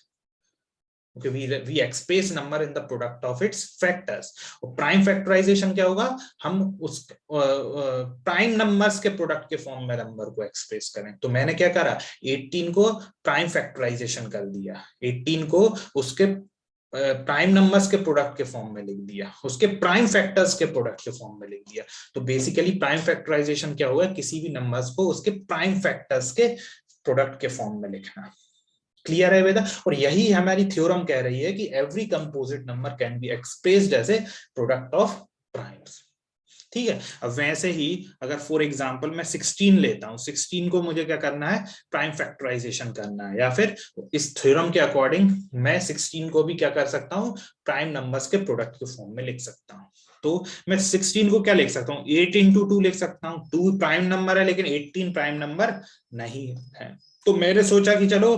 we express number in the product of its factors। और प्राइम फैक्टराइजेशन क्या होगा, हम उस प्राइम नंबर्स के प्रोडक्ट के फॉर्म में नंबर को एक्सप्रेस करें। तो मैंने क्या करा, 18 को प्राइम फैक्टराइजेशन कर दिया, 18 को उसके प्राइम नंबर्स के प्रोडक्ट के फॉर्म में लिख दिया, उसके प्राइम फैक्टर्स के प्रोडक्ट के फॉर्म में लिख दिया। तो बेसिकली प्राइम फैक्टराइजेशन क्या होगा, किसी भी नंबर्स को उसके प्राइम फैक्टर्स के प्रोडक्ट के फॉर्म में लिखना। क्लियर है वेदा? और यही हमारी थ्योरम कह रही है कि every composite number can be expressed as a product of primes. ठीक है। अब वैसे ही अगर फॉर एग्जांपल मैं 16 लेता हूं, 16 को मुझे क्या करना है, प्राइम फैक्टराइजेशन करना है, या फिर इस थ्योरम के अकॉर्डिंग मैं 16 को भी क्या कर सकता हूं, प्राइम नंबर्स के प्रोडक्ट के फॉर्म में लिख सकता हूं। तो मैं 16 को क्या लिख सकता हूं, 8 इंटू 2 लिख सकता हूं। 2 प्राइम नंबर है लेकिन 18 प्राइम नंबर नहीं है। तो मैंने सोचा कि चलो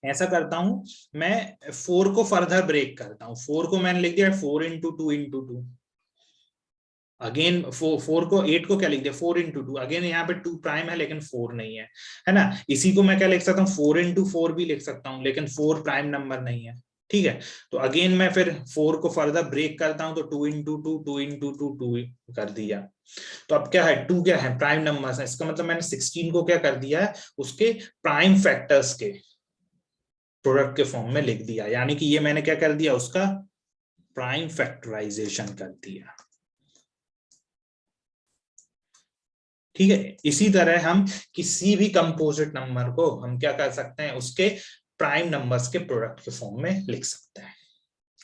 ऐसा करता हूं, मैं 4 को फर्दर ब्रेक करता हूं। 4 को मैंने लिख दिया 4 इंटू 2 इंटू 2। अगेन 4 को 8 को क्या लिख दिया 4 इंटू 2। अगेन यहाँ पे 2 प्राइम है लेकिन 4 नहीं है, है ना। इसी को मैं क्या लिख सकता हूँ, 4 इंटू 4 भी लिख सकता हूँ, लेकिन 4 प्राइम नंबर नहीं है। ठीक है। तो अगेन मैं फिर 4 को फर्दर ब्रेक करता हूं, तो 2 इंटू 2 2 इंटू 2 2 कर दिया। तो अब क्या है, 2 क्या है, प्राइम नंबर है। इसका मतलब मैंने 16 को क्या कर दिया है, उसके प्राइम फैक्टर्स के प्रोडक्ट के फॉर्म में लिख दिया। यानी कि ये मैंने क्या कर दिया, उसका प्राइम फैक्टराइजेशन कर दिया। ठीक है। इसी तरह हम किसी भी कंपोजिट नंबर को हम क्या कर सकते हैं, उसके प्राइम नंबर्स के प्रोडक्ट के फॉर्म में लिख सकते हैं,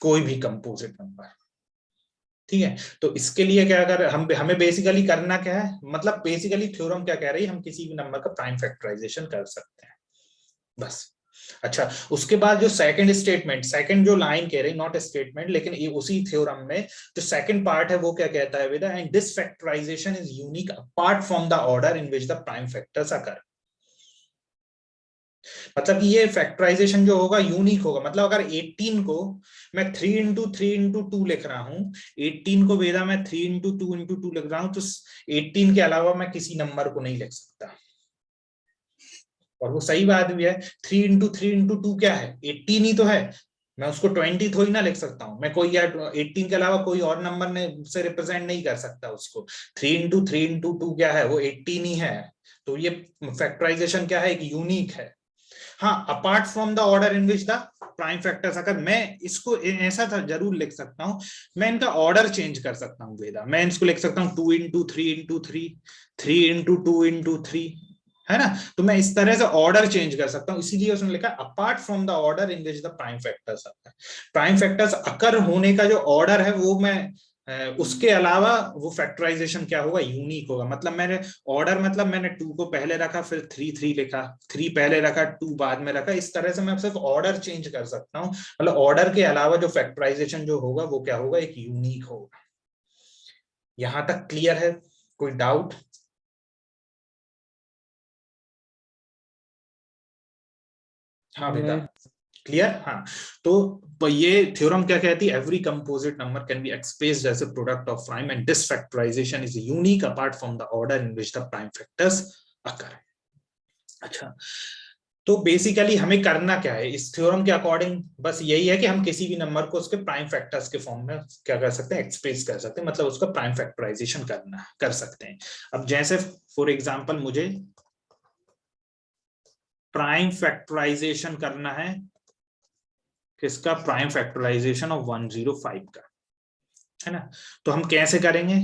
कोई भी कंपोजिट नंबर। ठीक है। तो इसके लिए क्या कर हमें बेसिकली करना क्या है, मतलब बेसिकली थ्योरम क्या कह रही है, हम किसी भी नंबर का प्राइम फैक्टराइजेशन कर सकते हैं, बस। अच्छा, उसके बाद जो सेकंड स्टेटमेंट, सेकंड जो लाइन कह रही, नॉट स्टेटमेंट लेकिन ये उसी थ्योरम में जो सेकंड पार्ट है वो क्या कहता है विदा, and this factorisation is unique apart from the order in which the prime factors occur. मतलब कि ये फैक्टराइजेशन जो होगा यूनिक होगा। मतलब अगर 18 को मैं 3 इंटू 3 इंटू 2 लिख रहा हूं, 18 को वेदा मैं 3 इंटू 2 इंटू 2 लिख रहा हूं, तो 18 के अलावा मैं किसी नंबर को नहीं लिख सकता। और वो सही बात भी है, 3 इंटू 3 इंटू 2 क्या है, 18 ही तो है। मैं उसको 20 थोड़ी ना लिख सकता हूं, मैं कोई या 18 के अलावा कोई और नंबर ने से रिप्रेजेंट नहीं कर सकता उसको। 3 इंटू 3 इंटू 2 क्या है, वो 18 ही है। तो ये फैक्टराइजेशन क्या है, एक यूनिक है। हाँ, apart from the order in which the prime factors, अगर मैं इसको ऐसा था जरूर लिख सकता हूं, मैं इनका ऑर्डर चेंज कर सकता हूं वेदा। मैं इसको लिख सकता हूं 2 इंटू 3 इंटू 3, 3 इंटू 2 इंटू 3, है ना। तो मैं इस तरह से ऑर्डर चेंज कर सकता हूं, इसीलिए उसने लिखा apart from the order in which the prime factors आता है। प्राइम फैक्टर्स अकर होने का जो ऑर्डर है वो मैं उसके अलावा वो फैक्टराइजेशन क्या होगा, यूनिक होगा। मतलब मैंने ऑर्डर, मतलब मैंने 2 को पहले रखा, फिर 3 3 लिखा, 3 पहले रखा, 2 बाद में रखा। इस तरह से मैं सिर्फ ऑर्डर चेंज कर सकता हूं। मतलब ऑर्डर के अलावा जो फैक्टराइजेशन जो होगा वो क्या होगा, एक यूनिक होगा। यहां तक क्लियर है? कोई डाउट? हाँ बेटा, क्लियर। हाँ, तो ये थ्योरम क्या कहती है, every composite number can be expressed as a product of prime and this factorisation is unique apart from the order in which the prime factors occur. अच्छा, तो बेसिकली हमें करना क्या है इस थ्योरम के अकॉर्डिंग, बस यही है कि हम किसी भी नंबर को उसके प्राइम फैक्टर्स के फॉर्म में क्या कर सकते हैं, एक्सप्रेस कर सकते हैं, मतलब उसका प्राइम फैक्टराइजेशन करना कर सकते हैं। अब जैसे फॉर एग्जांपल मुझे प्राइम फैक्टराइजेशन करना है, किसका, प्राइम फैक्टराइजेशन ऑफ 105 का, है ना। तो हम कैसे करेंगे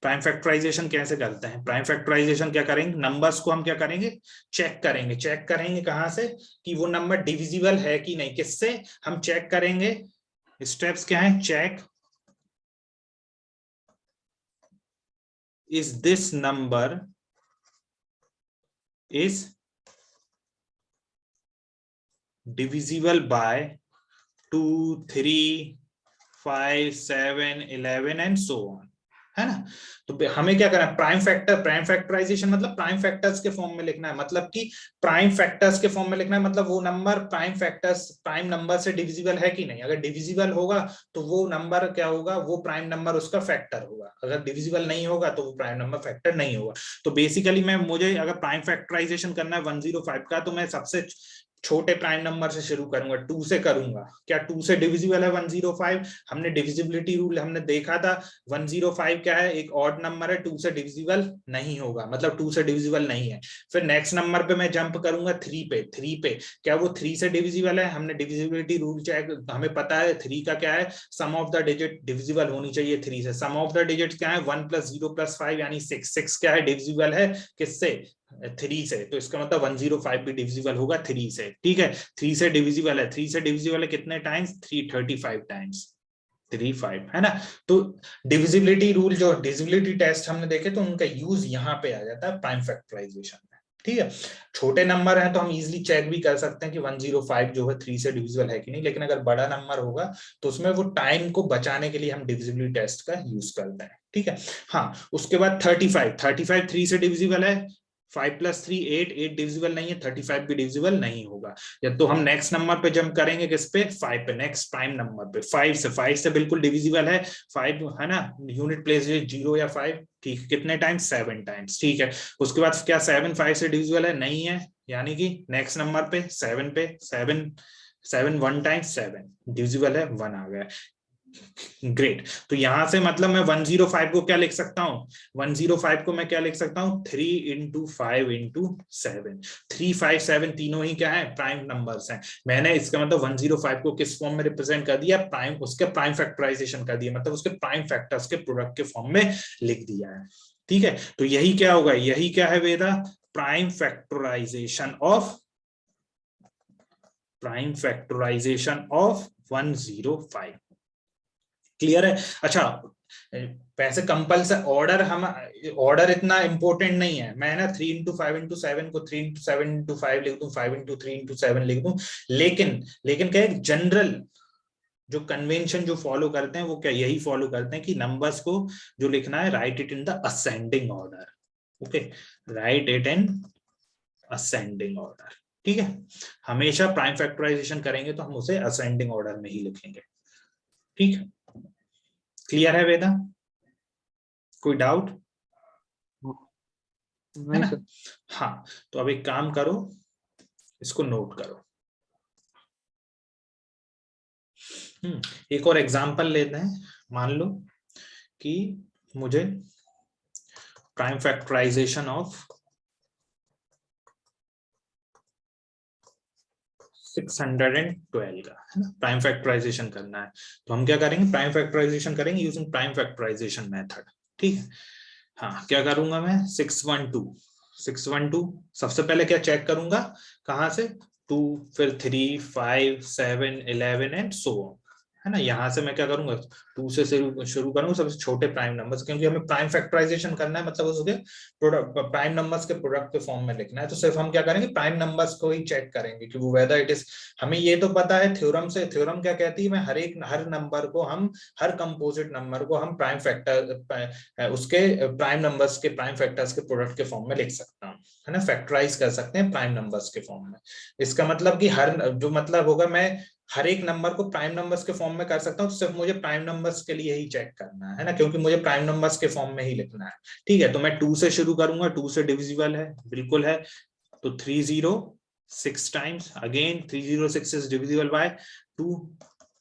प्राइम फैक्टराइजेशन, कैसे करते हैं प्राइम फैक्टराइजेशन, क्या करेंगे, नंबर्स को हम क्या करेंगे, चेक करेंगे कहां से, कि वो नंबर डिविजिबल है कि नहीं। किससे हम चेक करेंगे, स्टेप्स क्या है, check is this number is divisible by 2 3 5 7 11 and so on. है ना। तो हमें क्या करना है, प्राइम फैक्टराइजेशन मतलब प्राइम फैक्टर्स के फॉर्म में लिखना है, मतलब कि प्राइम फैक्टर्स के फॉर्म में लिखना है, मतलब वो नंबर प्राइम नंबर से डिविजिबल है कि नहीं। अगर डिविजिबल होगा तो वो नंबर क्या होगा, वो प्राइम नंबर उसका फैक्टर होगा, अगर डिविजिबल नहीं होगा तो वो प्राइम नंबर फैक्टर नहीं होगा। तो बेसिकली मुझे अगर प्राइम फैक्टराइजेशन करना है 105 का, तो मैं सबसे छोटे प्राइम नंबर से शुरू करूंगा, 2 से करूंगा। क्या 2 से डिविजिबल है 105? हमने डिविजिबिलिटी रूल हमने देखा था, 105 क्या है, एक ऑड नंबर है, 2 से डिविजिबल नहीं होगा, मतलब 2 से डिविजिबल नहीं है। फिर नेक्स्ट नंबर पे मैं जंप करूंगा 3 पे। 3 पे क्या वो 3 से डिविजिबल है? हमने डिविजिबिलिटी रूल चेक, हमें पता है 3 का क्या है, सम ऑफ द डिजिट डिविजिबल होनी चाहिए 3 से। सम ऑफ द डिजिट क्या है, 1 + 0 + 5 यानी 6। 6 क्या है, डिविजिबल है किससे, 3 से। तो इसका मतलब 105 भी डिविजिबल होगा 3 से, ठीक है। 3 से डिविजिबल है, 3 से डिविजिबल है कितने टाइम्स, 335 टाइम्स, 35, है ना। तो डिविजिबिलिटी रूल, जो डिविजिबिलिटी टेस्ट हमने देखे, तो उनका यूज यहाँ पे आ जाता है प्राइम फैक्टराइजेशन में, ठीक है। छोटे नंबर हैं तो हम इजिली चेक भी कर सकते हैं कि 105 जो है 3 से डिविजिबल है कि नहीं, लेकिन अगर बड़ा नंबर होगा तो उसमें वो टाइम को बचाने के लिए हम डिविजिबिलिटी टेस्ट का यूज करते हैं, ठीक है। हाँ, उसके बाद 35 3 से डिविजिबल है, 5 + 3 8, 8 डिविजिबल नहीं है, 35 भी डिविजिबल नहीं होगा। या तो हम नेक्स्ट नंबर पे जंप करेंगे, किस पे, 5 पे, नेक्स्ट प्राइम नंबर पे। 5 से बिल्कुल डिविजिबल है 5, है ना। यूनिट प्लेस 0 या 5, ठीक, कितने टाइम्स, 7 टाइम्स, ठीक है। उसके बाद क्या 7 5 से डिविजिबल है, नहीं है, यानी कि नेक्स्ट नंबर पे 7 पे, 7 1 टाइम्स 7 डिविजिबल है, 1 आ गया। ग्रेट। तो यहां से मतलब मैं 105 को क्या लिख सकता हूँ, 105 को मैं क्या लिख सकता हूँ, 3 × 5 × 7। 3 5 7 तीनों ही क्या है, प्राइम नंबर्स हैं। मैंने इसका मतलब 105 को किस फॉर्म में रिप्रेजेंट कर दिया, प्राइम, उसके प्राइम फैक्टराइजेशन कर दिया, मतलब उसके प्राइम फैक्टर्स के प्रोडक्ट के फॉर्म में लिख दिया है, ठीक है। तो यही क्या होगा, यही क्या है वेदा, प्राइम फैक्टराइजेशन ऑफ 105। क्लियर है। अच्छा, वैसे कंपल्सरी ऑर्डर, हम ऑर्डर इतना इंपॉर्टेंट नहीं है। मैं ना 3 × 5 × 7 को 3 × 7 × 5 लिख दूं, 5 × 3 × 7 लिख दूं, लेकिन क्या है, जनरल जो कन्वेंशन जो फॉलो करते हैं वो क्या यही फॉलो करते हैं कि नंबर्स को जो लिखना है, right it in the ascending order. Okay, right it in ascending order, ठीक है। हमेशा प्राइम फैक्टराइजेशन करेंगे तो हम उसे असेंडिंग ऑर्डर में ही लिखेंगे, ठीक है। क्लियर है वेदा, कोई डाउट है ना। हाँ, तो अब एक काम करो, इसको नोट करो। एक और एग्जांपल लेते हैं। मान लो कि मुझे प्राइम फैक्टराइजेशन ऑफ 612 का, है ना, प्राइम फैक्टराइजेशन करना है। तो हम क्या करेंगे, प्राइम फैक्टराइजेशन करेंगे यूजिंग प्राइम फैक्टराइजेशन मेथड, ठीक है। हाँ, क्या करूंगा मैं, 612 सबसे पहले क्या चेक करूंगा, कहां से, 2, फिर 3 5 7 11 एंड सो ऑन, है ना। यहां से मैं क्या करूंगा, 2 से शुरू करूंगा, सबसे छोटे प्राइम नंबर्स, क्योंकि हमें प्राइम फैक्टराइजेशन करना है, मतलब उसके प्रोडक्ट, प्राइम नंबर्स के प्रोडक्ट के फॉर्म में लिखना है। तो सिर्फ हम क्या करेंगे, प्राइम नंबर्स को ही चेक करेंगे कि वो वेदर इट इज, हमें ये तो पता है थ्योरम से, थ्योरम क्या कहती है, मैं हर नंबर को हम, हर कंपोजिट नंबर को हम प्राइम फैक्टर, उसके प्राइम नंबर्स के प्राइम फैक्टर्स के प्रोडक्ट के फॉर्म में लिख सकता हूँ, है ना, फैक्टराइज कर सकते हैं प्राइम नंबर्स के फॉर्म में। इसका मतलब कि हर, जो मतलब होगा, मैं हर एक नंबर को प्राइम नंबर्स के फॉर्म में कर सकता हूँ, तो सिर्फ मुझे प्राइम नंबर्स के लिए ही चेक करना है ना, क्योंकि मुझे प्राइम नंबर्स के फॉर्म में ही लिखना है, ठीक है। तो मैं 2 से शुरू करूंगा, 2 से डिविजिबल है, बिल्कुल है, तो 306 times, again 306 is divisible by 2,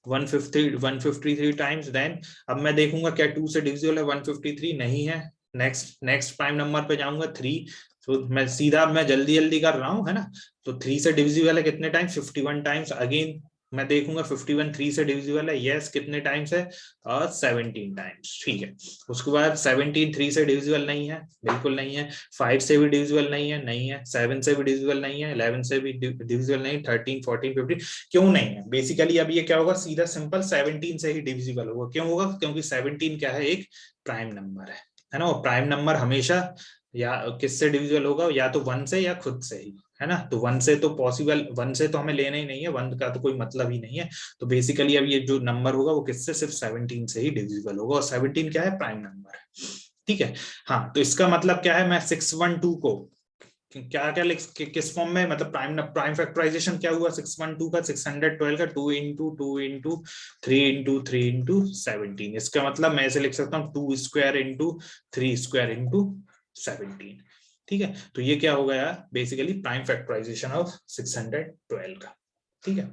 153 times. Then अब मैं देखूंगा क्या 2 से डिविजिबल है, 153 नहीं है। नेक्स्ट प्राइम नंबर पे जाऊंगा 3, तो मैं सीधा, मैं जल्दी कर रहा हूँ, है ना। तो 3 से डिविजिबल है कितने टाइम्स, 51 टाइम्स। अगेन मैं देखूंगा 51 3 से डिविजिबल है, यस, कितने टाइम्स है, 17 टाइम्स, ठीक है। उसके बाद 17 3 से डिविजिबल नहीं है, बिल्कुल नहीं है। 5 से भी डिविजिबल नहीं है। 7 से भी डिविजिबल नहीं है, 11 से भी डिविजिबल नहीं, 13 14 15, क्यों नहीं है, बेसिकली अब ये क्या होगा, सीधा सिंपल 17 से ही डिविजिबल होगा। क्यों होगा, क्योंकि 17 क्या है, एक प्राइम नंबर है ना। और प्राइम नंबर हमेशा या किससे डिविजिबल होगा, या तो 1 से या खुद से ही, है ना। तो 1 से तो पॉसिबल, 1 से तो हमें लेना ही नहीं है, 1 का तो कोई मतलब ही नहीं है। तो बेसिकली अब ये जो नंबर होगा वो किससे, सिर्फ 17 से ही डिविजिबल होगा, और 17 क्या है, प्राइम नंबर है। ठीक है। हाँ, तो इसका मतलब क्या है, मैं 612 को क्या क्या किस फॉर्म में, मतलब प्राइम फैक्टराइजेशन क्या हुआ 612 का, 612 का 2 इंटू 2 इंटू 3 इंटू 3 इंटू 17। इसका मतलब मैं ऐसे लिख सकता हूँ 2 स्क्वायर इंटू 3 स्क्वायर इंटू 17। ठीक है। तो ये क्या हो गया, बेसिकली प्राइम फैक्टराइजेशन ऑफ 612 का। ठीक है।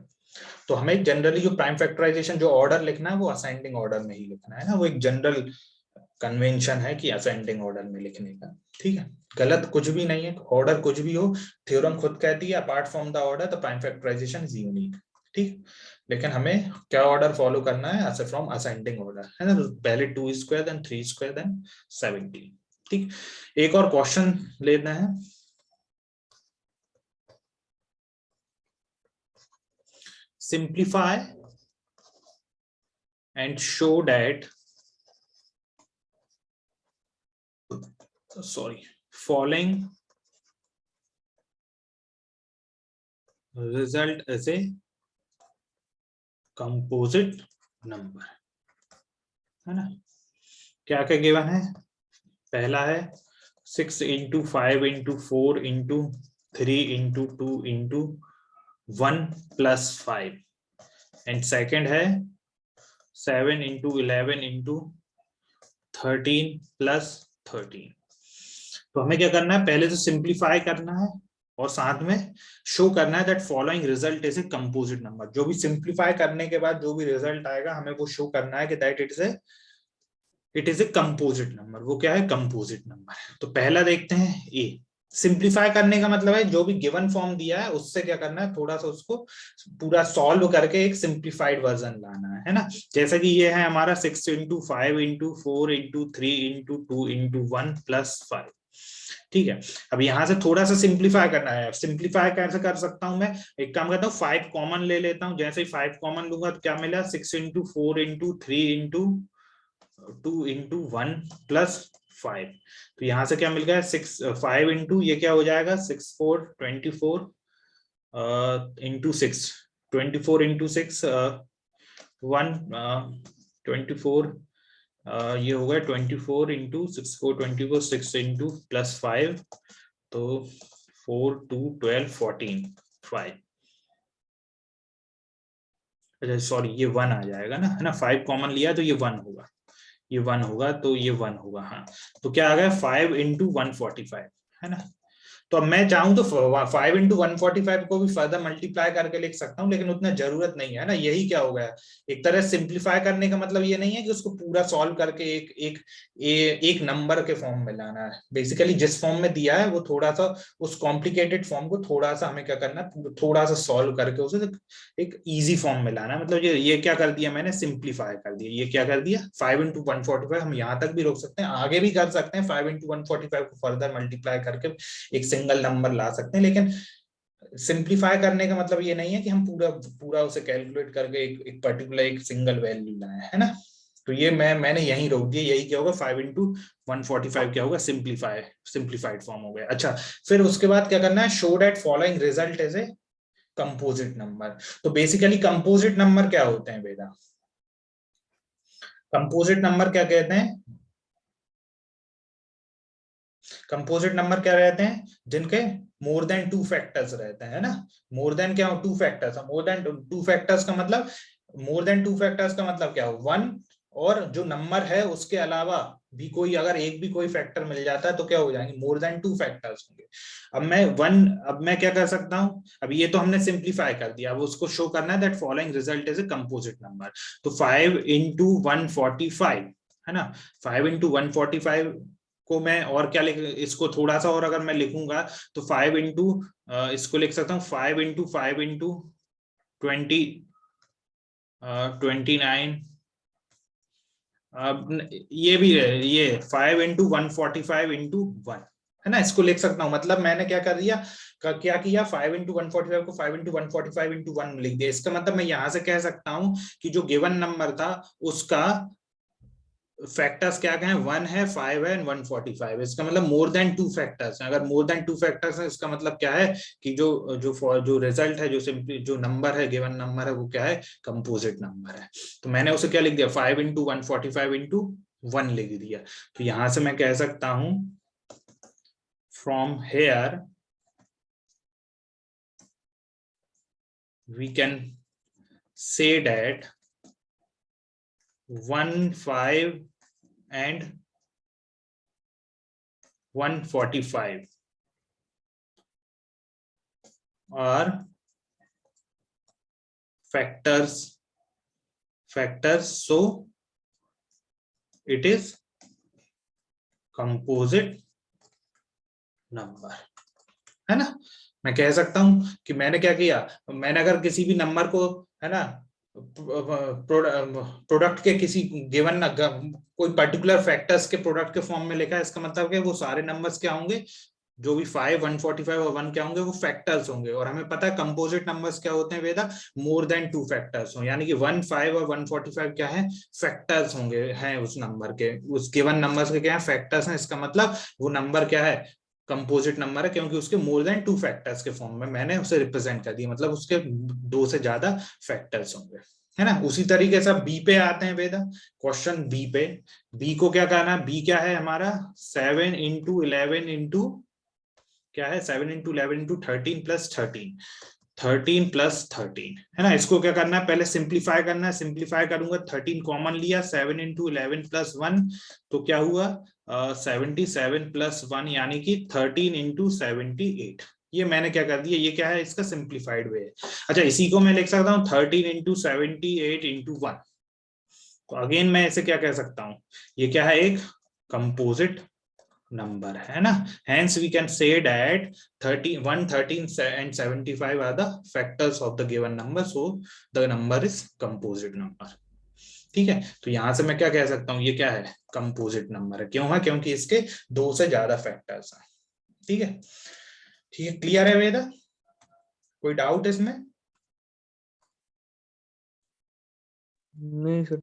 तो हमें जनरली जो प्राइम फैक्टराइजेशन जो ऑर्डर लिखना है वो असेंडिंग ऑर्डर में ही लिखना है ना, वो एक जनरल कन्वेंशन है कि असेंडिंग ऑर्डर में लिखने का। ठीक है। गलत कुछ भी नहीं है, ऑर्डर कुछ भी हो, थ्योरम खुद कहती है apart from the order the prime factorisation is unique. ठीक। लेकिन हमें क्या ऑर्डर फॉलो करना है, ऐसे फ्रॉम असेंडिंग ऑर्डर, है ना। तो पहले 2 स्क्वायर देन 3 स्क्वायर देन 17। ठीक। एक और क्वेश्चन लेना है। Simplify and show that, sorry, following result as a composite number, है ना। क्या क्या गिवन है, पहला है 6 into 5 into 4 into 3 into 2 into 1 plus 5, and second है 7 इंटू 11 इंटू 13 प्लस 13। तो हमें क्या करना है, पहले तो सिंप्लीफाई करना है और साथ में शो करना है that following result is a composite number. जो भी सिंप्लीफाई करने के बाद जो भी रिजल्ट आएगा हमें वो शो करना है कि that it is a composite number. वो क्या है, कंपोजिट नंबर। तो पहला देखते हैं ए। सिंप्लीफाई करने का मतलब है जो भी गिवन फॉर्म दिया है उससे क्या करना है, थोड़ा सा उसको पूरा सॉल्व करके एक सिंप्लीफाइड वर्जन लाना है ना। जैसा कि ये है हमारा 6 into 5 into 4 into 3 into 2 into 1 plus 5। ठीक है। अब यहां से थोड़ा सा सिंप्लीफाई करना है। सिंप्लीफाई कैसे कर सकता हूं मैं, एक काम करता हूँ 5 कॉमन ले लेता हूँ। जैसे ही 5 कॉमन लूंगा तो क्या मिला, 6 into 4 into 3 into 2 into 1 plus 5। तो यहां से क्या मिल गया, 5 इंटू ये क्या हो जाएगा, 6 4 24 इंटू 6, 24 इंटू 6 1 24, ये हो गया 24 इंटू 6 4 24, 6 इंटू प्लस 5, तो 4 2 12 14 5। अच्छा सॉरी, ये 1 आ जाएगा ना, है ना। 5 कॉमन लिया तो ये 1 होगा, ये 1 होगा, तो ये 1 होगा। हाँ, तो क्या आ गया 5 इंटू 145, है ना। तो अब मैं चाहूं तो 5 इंटू 145 को भी फर्दर मल्टीप्लाई करके लिख सकता हूँ, लेकिन उतना जरूरत नहीं है ना। यही क्या हो गया, एक तरह से सिंप्लीफाई करने का मतलब ये नहीं है कि उसको पूरा सॉल्व करके एक नंबर के फॉर्म में लाना है। बेसिकली जिस फॉर्म में दिया है वो थोड़ा सा उस कॉम्प्लिकेटेड फॉर्म को थोड़ा सा हमें क्या करना है, थोड़ा सा सॉल्व करके उसे एक इजी फॉर्म में लाना है। मतलब ये क्या कर दिया मैंने, सिंप्लीफाई कर दिया। ये क्या कर दिया, 5 इंटू 145, हम यहाँ तक भी रोक सकते हैं, आगे भी कर सकते हैं। 5 इंटू 145 को फर्दर मल्टीप्लाई करके एक सिंगल नंबर ला सकते हैं, लेकिन सिंप्लीफाई करने का मतलब ये नहीं है कि हम पूरा पूरा उसे कैलकुलेट करके एक पर्टिकुलर एक सिंगल वैल्यू लाए, है ना। तो ये मैंने यही रोक दिया। यही क्या होगा, 5 इंटू 145 क्या होगा, सिंप्लीफाइड फॉर्म हो गया। अच्छा, फिर उसके बाद क्या करना है, show that following result as a composite number. तो बेसिकली कंपोजिट नंबर क्या होते हैं बेटा, कंपोजिट नंबर क्या कहते हैं, कंपोजिट नंबर क्या रहते हैं, जिनके मोर देन 2 फैक्टर्स रहते हैं, ना। मोर देन क्या, 2 फैक्टर्स, मोर देन 2 फैक्टर्स का मतलब, मोर देन 2 फैक्टर्स का मतलब क्या हो, 1, और जो नंबर है उसके अलावा भी कोई, अगर एक भी कोई फैक्टर मिल जाता है तो क्या हो जाएंगे, मोर देन 2 फैक्टर्स होंगे। अब मैं क्या कर सकता हूं, अब ये तो हमने सिंप्लीफाई कर दिया, अब उसको शो करना है that following result is a composite number. तो 5 इंटू 145, है ना। 5 इंटू 145 को मैं और क्या लिख, इसको थोड़ा सा और अगर मैं लिखूंगा तो 5 इंटू, इसको लिख सकता हूँ 5 इंटू 5 इंटू 20 29, ये भी है, ये 5 इंटू 145 इंटू 1, है ना। इसको लिख सकता हूँ, मतलब मैंने क्या कर दिया, क्या किया, 5 इंटू 145 को 5 इंटू 145 इंटू 1 लिख दिया। इसका मतलब मैं यहां से कह सकता हूँ कि जो गिवन नंबर था उसका फैक्टर्स क्या क्या है, 1 है, 5 है, 145। इसका मतलब मोर देन 2 फैक्टर्स है। अगर मोर देन 2 फैक्टर्स है, इसका मतलब क्या है कि जो रिजल्ट है, जो सिंपली जो नंबर है, गिवन नंबर है, वो क्या है, कंपोजिट नंबर है। तो मैंने उसे क्या लिख दिया, 5 इंटू 145 इंटू 1 लिख दिया। तो यहां से मैं कह सकता हूं, from here we can say that 1, 5 and 145 are factors, so it is composite number, है ना। मैं कह सकता हूं कि मैंने क्या किया, मैंने अगर किसी भी नंबर को, है ना, प्रोडक्ट के किसी गिवन कोई पर्टिकुलर फैक्टर्स के प्रोडक्ट के फॉर्म में लिखा है, इसका मतलब है वो सारे नंबर्स क्या होंगे, जो भी 5, 145 और 1 क्या होंगे, वो फैक्टर्स होंगे। और हमें पता है कंपोजिट नंबर्स क्या होते हैं वेदा, मोर देन 2 फैक्टर्स हो, यानी कि 1, 5 और 145 क्या है, फैक्टर्स होंगे, हैं उस नंबर के, उस गिवन नंबर्स के क्या है, फैक्टर्स हैं। इसका मतलब वो नंबर क्या है, कंपोजिट नंबर है, क्योंकि उसके मोर देन 2 फैक्टर्स के फॉर्म में मैंने उसे रिप्रेजेंट कर दिया, मतलब उसके 2 से ज्यादा फैक्टर्स होंगे, है ना। उसी तरीके से बी पे आते हैं वेदा, क्वेश्चन बी पे। बी को क्या करना है, बी क्या है हमारा, 7 इंटू 11 इंटू क्या है, 7 इंटू 11 इंटू 13 प्लस 13, 13 प्लस 13, है ना। इसको क्या करना है, पहले सिंप्लीफाई करना है। सिंप्लीफाई करूंगा, 13 कॉमन लिया, 7 इंटू 11 प्लस 1, तो क्या हुआ, 77 प्लस 1, यानी कि 13 इंटू 78। ये मैंने क्या कर दिया, ये क्या है, इसका सिंप्लीफाइड वे है। अच्छा, इसी को मैं लिख सकता हूँ 13 इंटू 78 इंटू 1। तो अगेन मैं इसे क्या कह सकता हूँ, ये क्या है, एक कंपोजिट नंबर, है ना। Hence we can say that 1, 13 and 75 are the factors of the given number, so the number is composite number। ठीक है, तो यहां से मैं क्या कह सकता हूँ, ये क्या है, कंपोजिट नंबर है। क्यों है, क्योंकि इसके 2 से ज्यादा फैक्टर्स हैं। ठीक है, ठीक है, क्लियर है वेदा, कोई डाउट इसमें? नहीं सर।